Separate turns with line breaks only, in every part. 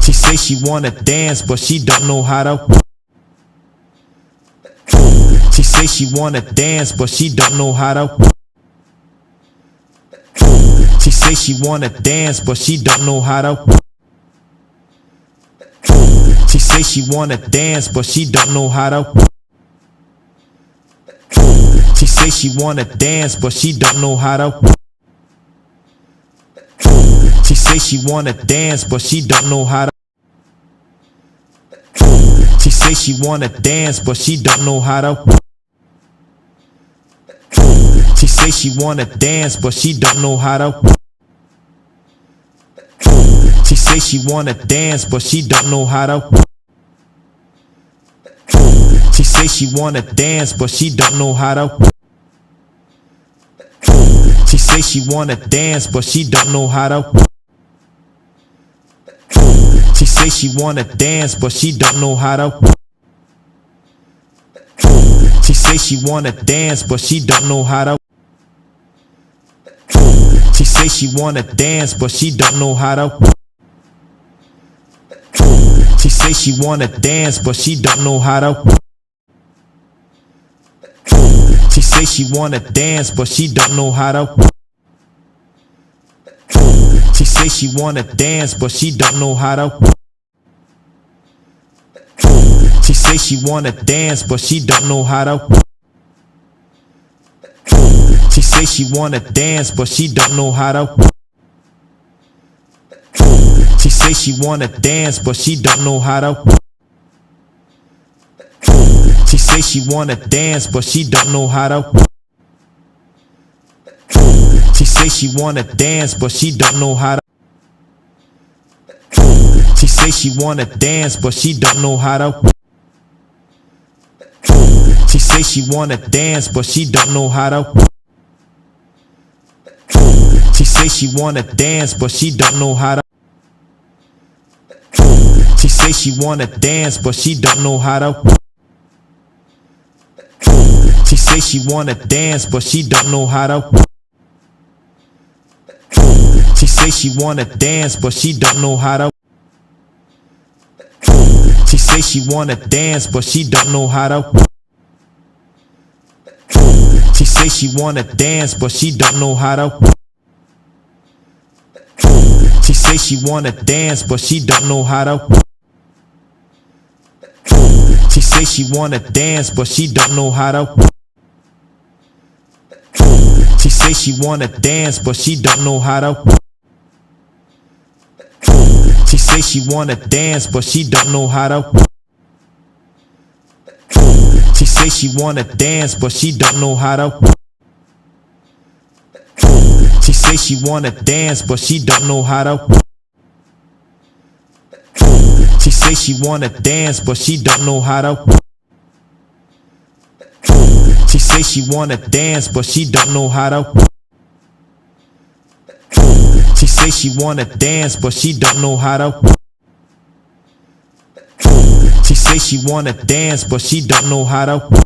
She say she wanna dance, but she don't know how to. She say she wanna dance, but she don't know how to. She say she wanna dance, but she don't know how to. She say she wanna dance, but she don't know how to. She say she wanna dance, but she don't know how to. She say she wanna dance, but she don't know how to. She say she wanna dance, but she don't know how to. She say she wanna dance, but she don't know how to. She say she wanna dance, but she don't know how to. She say she wanna dance, but she don't know how to. She say she wanna dance, but she don't know how to. She say she wanna dance, but she don't know how to. She say she wanna dance, but she don't know how to. She say she wanna dance, but she don't know how to. She say she wanna dance, but she don't know how to. She say she wanna dance, but she don't know how to. She say she wanna dance, but she don't know how to. She say she wanna dance, but she don't know how to. She say she wanna dance, but she don't know how to. She say she wanna dance, but she don't know how to. She say she wanna dance, but she don't know how to. She say she wanna dance, but she don't know how to. She say she wanna dance, but she don't know how to. She say she wanna dance, but she don't know how to. She say she wanna dance, but she don't know how to. She say she wanna dance, but she don't know how to. She say she wanna dance, but she don't know how to. She say she wanna dance, but she don't know how to. She say she wanna dance, but she don't know how to. She say she wanna dance, but she don't know how to. She say she wanna dance, but she don't know how to. She say she wanna dance, but she don't know how to. She say she wanna dance, but she don't know how to. She say she wanna dance, but she don't know how to. She say she wanna dance, but she don't know how to. She say she wanna dance, but she don't know how to. She say she wanna dance, but she don't know how to. She say she wanna dance, but she don't know how to. She say she wanna dance, but she don't know how to. She say she wanna dance, but she don't know how to.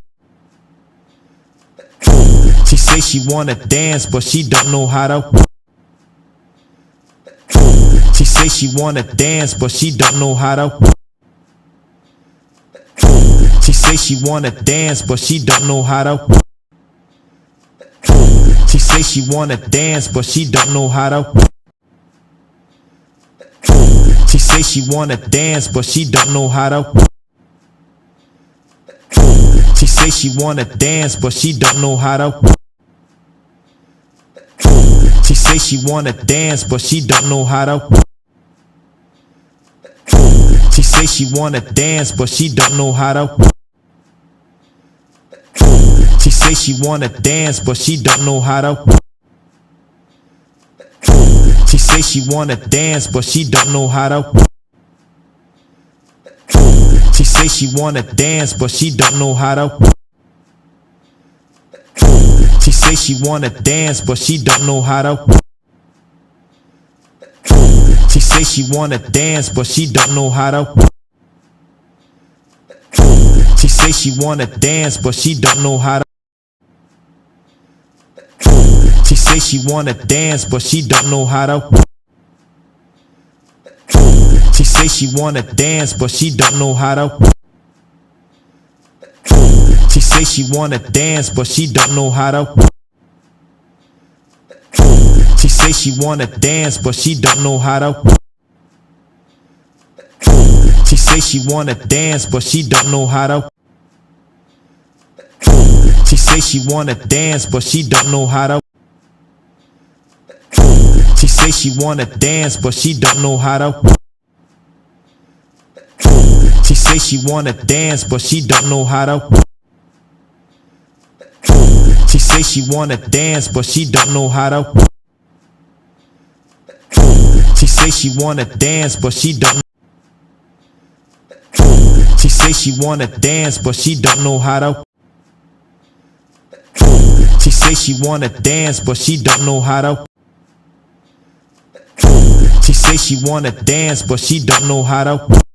She say she wanna dance, but she don't know how to. She say she wanna dance, but she don't know how to. She say she wanna dance, but she don't know how to. She say she wanna dance, but she don't know how to. She say she wanna dance, but she don't know how to. She say she wanna dance, but she don't know how to. She say she wanna dance, but she don't know how to. She say she wanna dance, but she don't know how to. She say she wanna dance, but she don't know how to. She say she wanna dance, but she don't know how to. She say she wanna dance, but she don't know how to. She say she wanna dance, but she don't know how to. She say she wanna dance, but she don't know how to. She say she wanna dance, but she don't know how to. She say she wanna dance, but she don't know how to. She say she wanna dance, but she don't know how to. She say she wanna dance, but she don't know how to. She say she wanna dance, but she don't know how to. She say she wanna dance, but she don't know how to. She say she wanna dance, but she don't know how to. She say she wanna dance, but she don't know how to. She say she wanna dance, but she don't know how to. She say she wanna dance, but she don't know how to. She say she wanna dance, but she don't. She say she wanna dance, but she don't know how to. She say she wanna dance, but she don't know how to. She say she wanna dance, but she don't know how to.